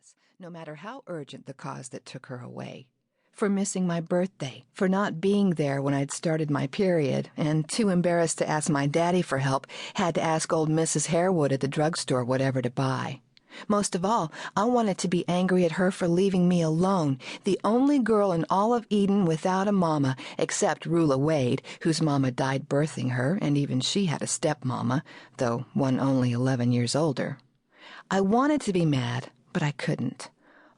loss, no matter how urgent the cause that took her away. For missing my birthday, for not being there when I'd started my period, and too embarrassed to ask my daddy for help, had to ask old Mrs. Harewood at the drugstore whatever to buy. Most of all, I wanted to be angry at her for leaving me alone, the only girl in all of Eden without a mama, except Rula Wade, whose mama died birthing her, and even she had a stepmama, though one only 11 years older. I wanted to be mad, but I couldn't.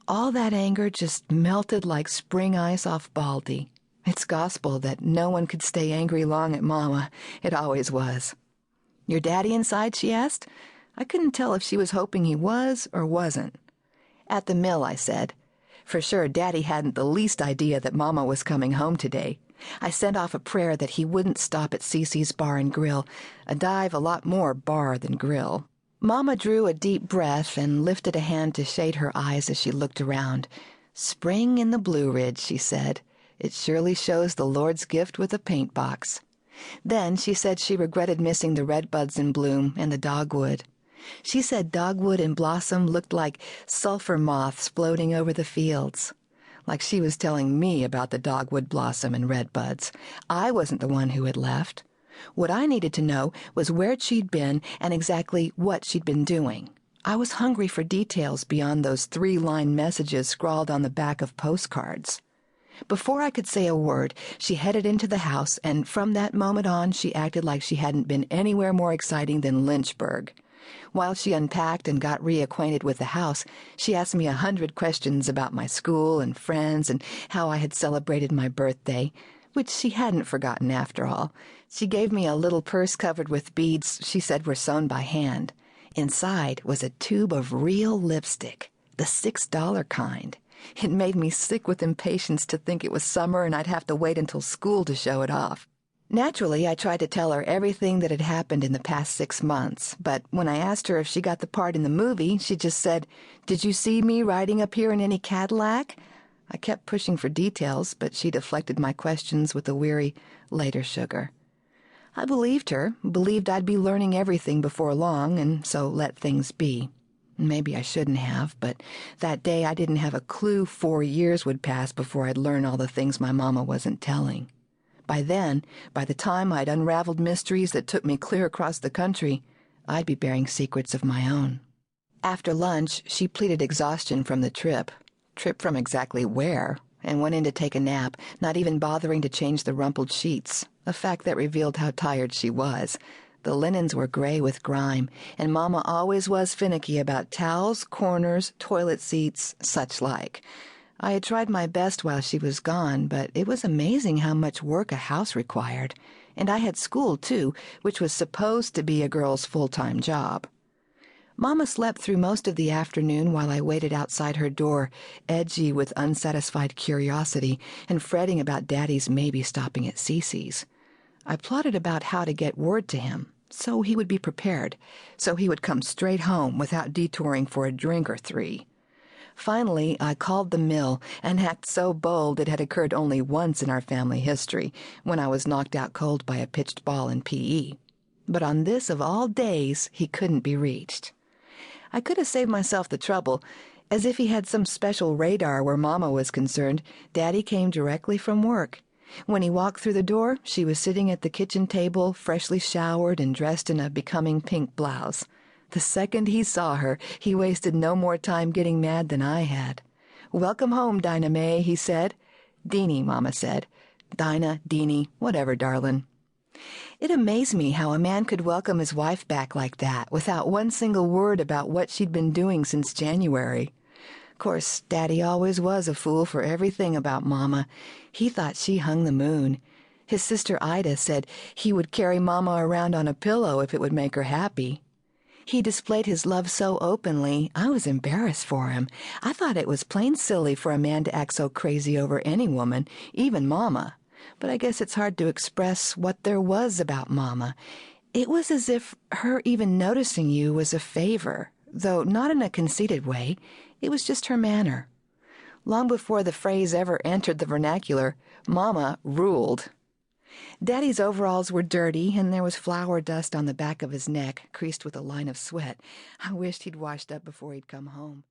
All that anger just melted like spring ice off Baldy. It's gospel that no one could stay angry long at Mama. It always was. "Your daddy inside?" she asked. I couldn't tell if she was hoping he was or wasn't. "At the mill," I said. For sure, Daddy hadn't the least idea that Mama was coming home today. I sent off a prayer that he wouldn't stop at Cece's Bar and Grill, a dive a lot more bar than grill. Mama drew a deep breath and lifted a hand to shade her eyes as she looked around. "Spring in the Blue Ridge," she said. "It surely shows the Lord's gift with a paint box." Then she said she regretted missing the redbuds in bloom and the dogwood. She said dogwood in blossom looked like sulfur moths floating over the fields. Like she was telling me about the dogwood blossom and redbuds. I wasn't the one who had left. What I needed to know was where she'd been and exactly what she'd been doing. I was hungry for details beyond those 3-line messages scrawled on the back of postcards. Before I could say a word, she headed into the house, and from that moment on she acted like she hadn't been anywhere more exciting than Lynchburg. While she unpacked and got reacquainted with the house, she asked me 100 questions about my school and friends and how I had celebrated my birthday, which she hadn't forgotten after all. She gave me a little purse covered with beads she said were sewn by hand. Inside was a tube of real lipstick, the $6 kind. It made me sick with impatience to think it was summer and I'd have to wait until school to show it off. Naturally, I tried to tell her everything that had happened in the past 6 months, but when I asked her if she got the part in the movie, she just said, "Did you see me riding up here in any Cadillac?" I kept pushing for details, but she deflected my questions with a weary, "Later, sugar." I believed her, believed I'd be learning everything before long, and so let things be. Maybe I shouldn't have, but that day I didn't have a clue 4 years would pass before I'd learn all the things my mama wasn't telling. By then, by the time I'd unraveled mysteries that took me clear across the country, I'd be bearing secrets of my own. After lunch, she pleaded exhaustion from the trip. Trip from exactly where? And went in to take a nap, not even bothering to change the rumpled sheets, a fact that revealed how tired she was. The linens were gray with grime, and Mama always was finicky about towels, corners, toilet seats, such like. I had tried my best while she was gone, but it was amazing how much work a house required. And I had school, too, which was supposed to be a girl's full-time job. Mama slept through most of the afternoon while I waited outside her door, edgy with unsatisfied curiosity and fretting about Daddy's maybe stopping at Cece's. I plotted about how to get word to him, so he would be prepared, so he would come straight home without detouring for a drink or 3. Finally, I called the mill and acted so bold it had occurred only once in our family history, when I was knocked out cold by a pitched ball in P.E. But on this of all days, he couldn't be reached. I could have saved myself the trouble. As if he had some special radar where Mama was concerned, Daddy came directly from work. When he walked through the door, she was sitting at the kitchen table, freshly showered and dressed in a becoming pink blouse. The second he saw her, he wasted no more time getting mad than I had. "Welcome home, Dinah May," he said. "Deanie," Mama said. "Dinah, Deanie, whatever, darlin'." It amazed me how a man could welcome his wife back like that, without one single word about what she'd been doing since January. Of course, Daddy always was a fool for everything about Mama. He thought she hung the moon. His sister Ida said he would carry Mama around on a pillow if it would make her happy. He displayed his love so openly, I was embarrassed for him. I thought it was plain silly for a man to act so crazy over any woman, even Mama. But I guess it's hard to express what there was about Mama. It was as if her even noticing you was a favor, though not in a conceited way. It was just her manner. Long before the phrase ever entered the vernacular, Mama ruled. Daddy's overalls were dirty, and there was flour dust on the back of his neck, creased with a line of sweat. I wished he'd washed up before he'd come home.